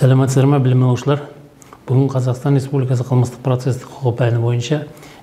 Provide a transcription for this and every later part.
Сәлеметсіздер ме, білім алушылар? Бүгін Қазақстан Республикасы қылмыстық процестік құқық пәні бойынша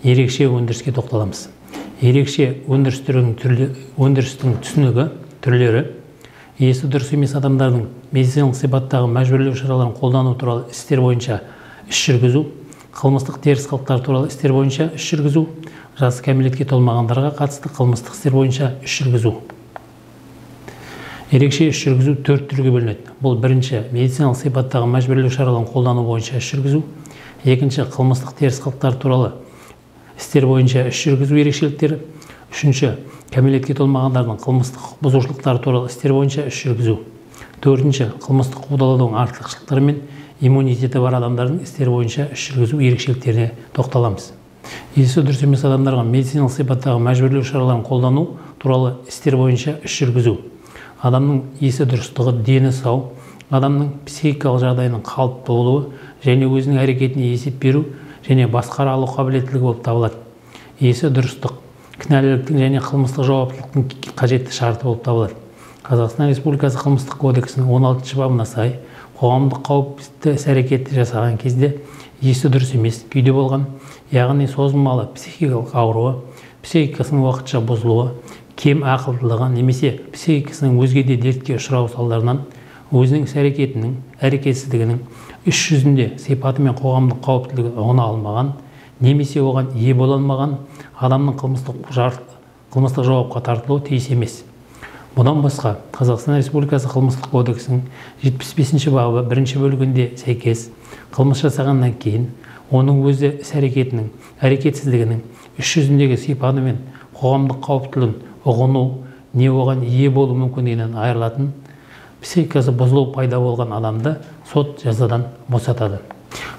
ерекше өндіріске тоқталамыз. Ерекше өндірістің түсінігі, түрлері, есі дұрыс емес адамдардың медициналық сипаттағы мәжбүрлеу шараларын қолдану туралы істер бойынша іс жүргізу, қылмыстық теріс қылықтар туралы істер бойынша іс жүргізу, жасы кәмелетке толмағандарға қатысты қылмыстық істер бойынша іс жүргізу. Ерекше іс жүргізу 4 түрге бөлінеді. Бұл бірінші медициналық сипаттағы мәжбүрлеу шараларын қолдану бойынша іс жүргізу, екінші қылмыстық теріс қылықтар туралы істер бойынша іс жүргізу ерекшеліктері, үшінші кәмелетке толмағандардың қылмыстық бұзушылықтар туралы істер бойынша іс жүргізу, төртінші қылмыстық қудалаудың артықшылықтары мен иммунитеті бар адамдардың істер бойынша іс жүргізу ерекшеліктеріне тоқталамыз. Есі дұрыс емес адамдарға медициналық сипаттағы мәжбүрлеу шараларын қолдану туралы істер бойынша іс жүргізу. Адамның есі дұрыстығы, дені сау, адамның психикалық жағдайының қалыпты болуы және өзінің әрекетіне есеп беру және басқара алу қабілеттілігі болып табылады. Есі дұрыстық, кінәліліктің және қылмыстық жауаптылықтың қажетті шарты болып табылады. Қазақстан Республикасы қылмыстық кодексінің 16 бабына сай, қоғамдық қауіпті іс-әрекетті жасаған кезде есі дұрыс емес күйде болған, яғни созылмалы психикалық ауруы, психикасының уақытша бұзылуы, кем ақылдылығы немесе психикасының өзге де дертке ұшырау салдарынан өзінің іс-әрекетінің, әрекетсіздігінің іс жүзінде сипаты мен қоғамдық қауіптілігі ұғына алмаған, немесе оған ие бола алмаған адамның қылмыстық жауапқа тартылуы тиіс емес. Бұдан басқа, Қазақстан Республикасы қылмыстық кодексінің 75 бабы 1 бөлігінде сәйкес қылмыс жасағаннан кейін оның өзі іс-әрекетінің, әрекетсіздігінің іс жүзіндегі сипаты мен қоғамдық қауіптілігін ұғыну не оған ие болу мүмкіндігінен айырылатын психикасы бұзылу пайда болған адамды сот жазадан босатады.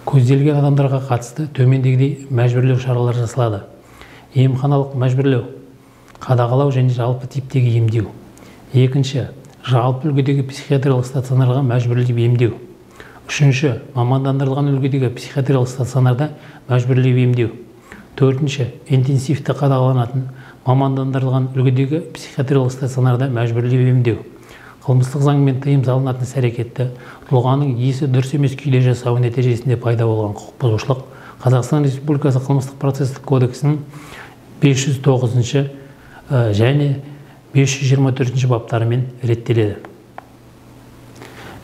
Көзделген адамдарға қатысты төмендегідей мәжбүрлеу шаралар жасалады. Емханалық мәжбүрлеу, қадағалау және жалпы типтегі емдеу. Екінші, жалпы үлгідегі психиатриялық стационарға мәжбүрлеп емдеу. Үшінші, мамандандырылған үлгідегі психиатриялық стационарда мәжбүрлеп емдеу. Төртінші, интенсивті қадағаланатын мамандандырылған үлгідегі психиатриялық стационарда мәжбүрлеп емдеу. Қылмыстық заңмен тыйым салынатын іс-әрекетті тұлғаның есі дұрыс емес күйде жасауы нәтижесінде пайда болған құқық бұзушылық Қазақстан Республикасы қылмыстық процестік кодексінің 509 және 524 баптарымен реттеледі.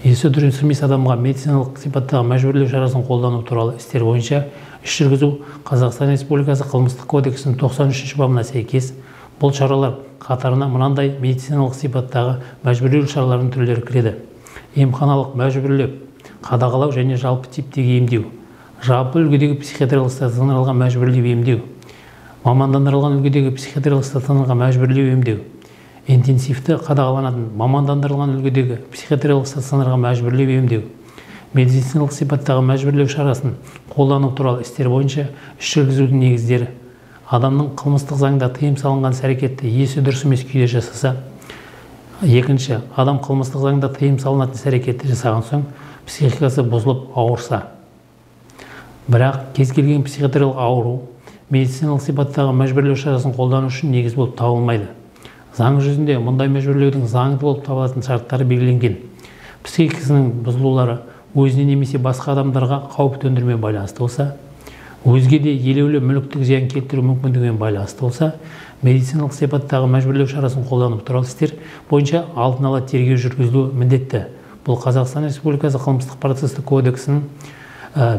Есі дұрыс емес адамға медициналық сипаттағы мәжбүрлеу шарасын қолдану туралы істер бойынша іс жүргізу Қазақстан Республикасы қылмыстық кодексінің 93 бабына сәйкес бұл шаралар қатарына мынандай медициналық сипаттағы мәжбүрлеу шараларының түрлері кіреді. Емханалық мәжбүрлеп, қадағалау және жалпы типтегі емдеу, жалпы үлгідегі психиатриялық стационарға мәжбүрлеп емдеу, мамандандырылған үлгідегі психиатриялық стационарға мәжбүрлеп емдеу, интенсивті қадағаланатын мамандандырылған үлгідегі психиатриялық стационарға мәжбүрлеп емдеу, медициналық сипаттағы мәжбүрлеу шарасын қолдану туралы істер бойынша іс жүргізудің негіздері. Адамның қылмыстық заңда тыйым салынған іс-әрекетті есі дұрыс емес күйде жасаса. Екінші, адам қылмыстық заңда тыйым салынатын іс-әрекетті жасаған соң психикасы бұзылып ауырса. Бірақ кез келген психиатриялық ауру медициналық сипаттағы мәжбүрлеу шарасын қолдану үшін негіз болып табылмайды. Заң жүзінде мұндай мәжбүрлеудің заңды болып табылатын шарттары белгіленген. Психикасының бұзылулары өзіне немесе басқа адамдарға қауіп төндірмей байланысты болса, өзге де елеулі мүліктік зиян келтіру мүмкіндігімен байланысты болса, медициналық сипаттағы мәжбүрлеу шарасын қолдану туралы істер бойынша алдын ала тергеу жүргізілуі міндетті. Бұл Қазақстан Республикасы қылмыстық процестік кодексінің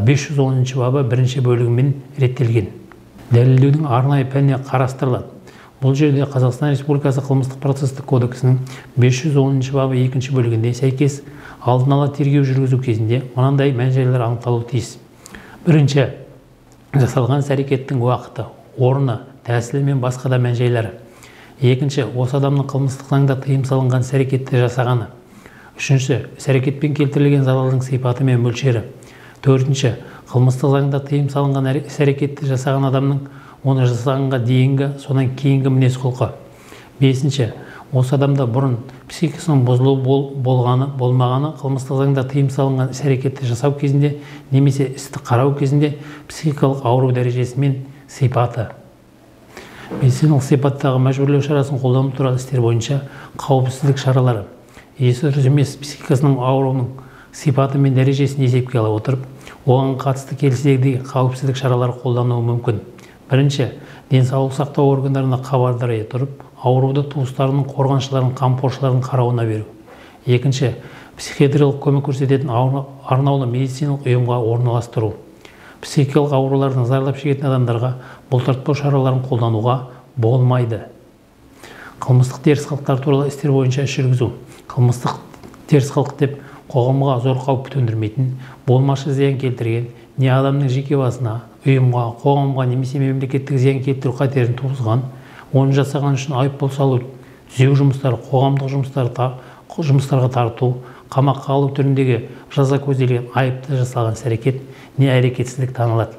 510 бабы 1 бөлігімен реттелген. Дәлелдеудің арнайы пәні қарастырылады. Бұл жерде Қазақстан Республикасы қылмыстық процестік кодексінің 510 бабы 2 бөлігінде сәйкес алдын ала тергеу жүргізу кезінде мынандай мән-жайлар анықталуы тиіс. Бірінші, жасалған іс-әрекеттің уақыты, орны, тәсілі мен басқа да мән-жайлары. Екінші, осы адамның қылмыстық заңда тыйым салынған іс-әрекетті жасағаны. Үшінші, іс-әрекетпен келтірілген залалдың сипаты мен мөлшері. Төртінші, қылмыстық заңда тыйым салынған іс-әрекетті жасаған адамның оны жасағанға дейінгі, сонан кейінгі мінез-құлқы. Бесінші, осы адамда бұрын психикасының бұзылуы болмағаны, қылмыстық заңда тыйым салынған іс-әрекетті жасау кезінде немесе істі қарау кезінде психикалық ауру дәрежесі мен сипаты. Медициналық сипаттағы мәжбүрлеу шарасын қолдану туралы істер бойынша қауіпсіздік шаралары. Есі дұрыс емес психикасының ауруының сипаты мен дәрежесін есепке ала отырып, оған қатысты келесідегідей қауіпсіздік шаралары қолдануы мүмкін. Бірінші, денсаулық сақтау органдарына хабардар ете тұрып, ауруды туыстарының, қорғаншылардың, қамқоршылардың қарауына беру. Екінші, психиатриялық көмек көрсететін арнаулы медициналық ұйымға орналастыру. Психикалық аурулардан зардап шегетін адамдарға бұлтартпау шараларын қолдануға болмайды. Қылмыстық теріс қылықтар туралы істер бойынша іс жүргізу. Қылмыстық теріс қылық деп қоғамға зор қауіп төндірмейтін, болмашы зиян келтірген, не адамның жеке басына, ұйымға, қоғамға немесе мемлекеттік зиян келтіру қатерін туғызған, оны жасаған үшін айыппұл салу, түзеу жұмыстары, қоғамдық жұмыстарға тарту, қамаққа алу түріндегі жаза көзделген айыпты жасалған іс-әрекет не әрекетсіздік танылады.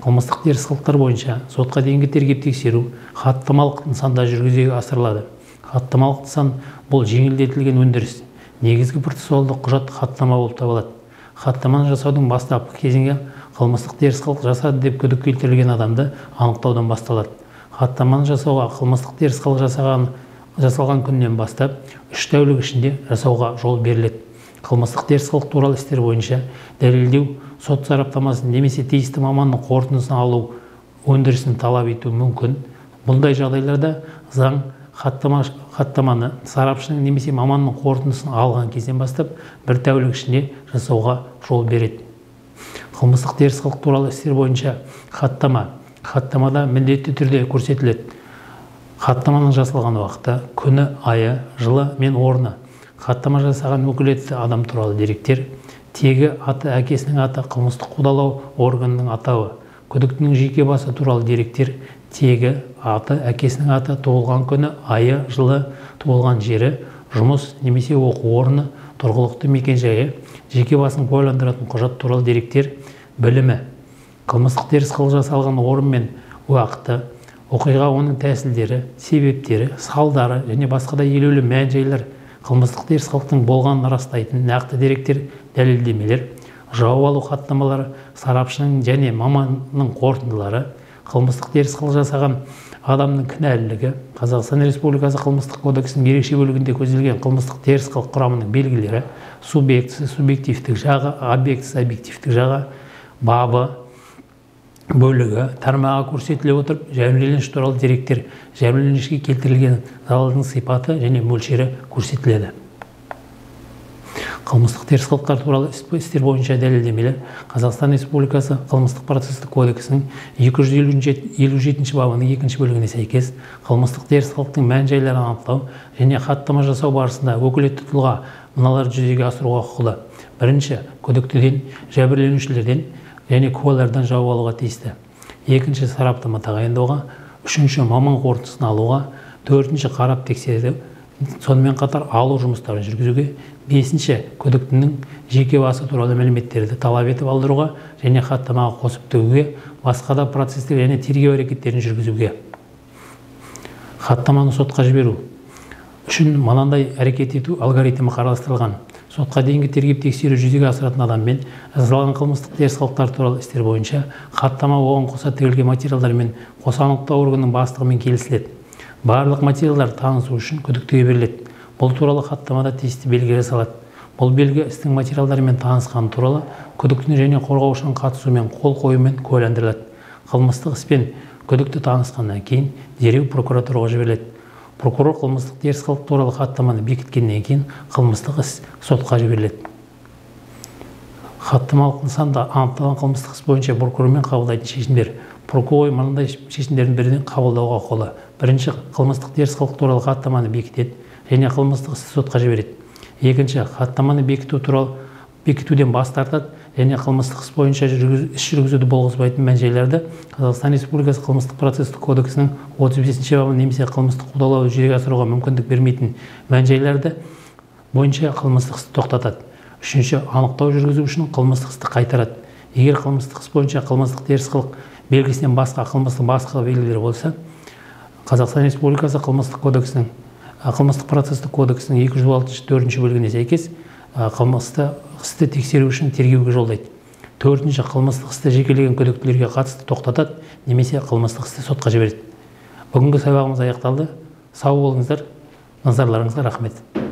Қылмыстық теріс қылықтар бойынша сотқа дейінгі тергеп тексеру хаттамалық нысанда жүзеге асырылады. Хаттамалық нысан бұл жеңілдетілген өндіріс. Негізгі процессуалдық құжат хаттама болып табылады. Хаттаманы жасаудың бастапқы кезеңі қылмыстық теріс қылық жасады деп күдік келтірілген адамды анықтаудан басталады. Хаттаманы жасауға қылмыстық теріс қылық жасалған күннен бастап 3 тәулік ішінде жасауға жол беріледі. Қылмыстық теріс қылық туралы істер бойынша дәлелдеу, сот сараптамасын немесе тиісті маманның қорытындысын алу өндірісін талап ету мүмкін. Бұндай жағдайларда заң хаттаманы сарапшының немесе маманның қорытындысын алған кезден бастап 1 тәулік ішінде жасауға жол береді. Қылмыстық теріс қылық туралы істер бойынша хаттамада міндетті түрде көрсетіледі. Хаттаманың жасалған уақыты, күні, айы, жылы мен орны, хаттама жасаған өкілетті адам туралы деректер, тегі, аты, әкесінің аты, қылмыстық қудалау органының атауы, күдіктінің жеке басы туралы деректер, тегі, аты, әкесінің аты, туылған күні, айы, жылы, туылған жері, жұмыс немесе оқу орны, тұрғылықты мекен-жайы, жеке басын куәландыратын құжат туралы деректер, білімі, қылмыстық теріс қылық жасалған орын мен уақыты, оқиға, оның тәсілдері, себептері, салдары және басқа да елеулі мән-жайлар, қылмыстық теріс қылықтың болғанын растайтын нақты деректер, дәлелдемелер, жауап алу хаттамалары, сарапшының және маманның қорытындылары, қылмыстық теріс қылық жасаған адамның кінәлілігі, Қазақстан Республикасы қылмыстық кодексінің ерекше бөлігінде көзделген қылмыстық теріс қылық құрамының белгілері, субъектісі, субъективтік жағы, объектісі, объективтік жағы, бабы, бөлігі, тармағы көрсетіле отырып, жәбірленуші туралы деректер, жәбірленушіге келтірілген залалдың сипаты және мөлшері көрсетіледі. Қылмыстық теріс қылықтар туралы істер бойынша дәлелдемелер Қазақстан Республикасы қылмыстық процестік кодексінің 257 бабының 2 бөлігіне сәйкес қылмыстық теріс қылықтың мән-жайларын анықтау және хаттама жасау барысында өкілетті тұлға мыналарды жүзеге асыруға құқылы. Бірінші, күдіктіден, жәбірленушілерден және куәлардан жауап алуға тиісті. Екінші, сараптама тағайындауға. Үшінші, маман қорытындысын алуға. Төртінші, қарап тексереді. Сонымен қатар алу жұмыстарын жүргізуге. Бесінші, күдіктінің жеке басы туралы мәліметтерді талап етіп алдыруға және хаттамаға қосып тігуге, басқа да процестік және тергеу әрекеттерін жүргізуге. Хаттаманы сотқа жіберу үшін мынандай әрекет ету алгоритмі қарастырылған. Сотқа дейінгі тергеп тексеру жүзеге асыратын адаммен жасалған қылмыстық теріс қылықтар туралы істер бойынша хаттама оған қоса тігілген материалдармен қоса анықтау органының бастығымен келісіледі. Барлық материалдар танысу үшін күдіктіге беріледі. Бұл туралы хаттамада тиісті белгі жасалады. Бұл белгі істің материалдарымен танысқаны туралы күдіктінің және қорғаушының қатысуымен қол қоюмен куәландырылады. Қылмыстық іспен күдікті танысқаннан кейін дереу прокуратураға жіберіледі. Прокурор қылмыстық теріс қылық туралы хаттаманы бекіткеннен кейін қылмыстық іс сотқа жіберіледі. Хаттамалық нысанда анықталған қылмыстық іс бойынша прокурормен қабылдайтын шешімдер. Прокурор мынандай шешімдердің бірінен қабылдауға құқылы. Бірінші, қылмыстық теріс қылық туралы хаттаманы бекітеді және қылмыстық істі сотқа жібереді. Екінші, хаттаманы бекітуден бас тартады және қылмыстық іс бойынша іс жүргізуді болғызбайтын мән-жайларды Қазақстан Республикасы қылмыстық процестік кодексінің 35 бабы немесе қылмыстық қудалауды жүзеге асыруға мүмкіндік бермейтін мән-жайларды бойынша қылмыстық істі тоқтатады. Үшінші, анықтау жүргізу үшін қылмыстық істі қайтарады. Егер қылмыстық іс бойынша қылмыстық теріс қылық белгісінен басқа қылмыстық белгілер болса, Қазақстан Республикасы қылмыстық процестік кодексінің 264 бөлігіне сәйкес қылмыстық істі тексеру үшін тергеуге жолдайды. Төртінші, қылмыстық істі жекелеген күдіктілерге қатысты тоқтатады немесе қылмыстық істі сотқа жібереді. Бүгінгі сабағымыз аяқталды. Сау болыңыздар. Назарларыңызға рахмет.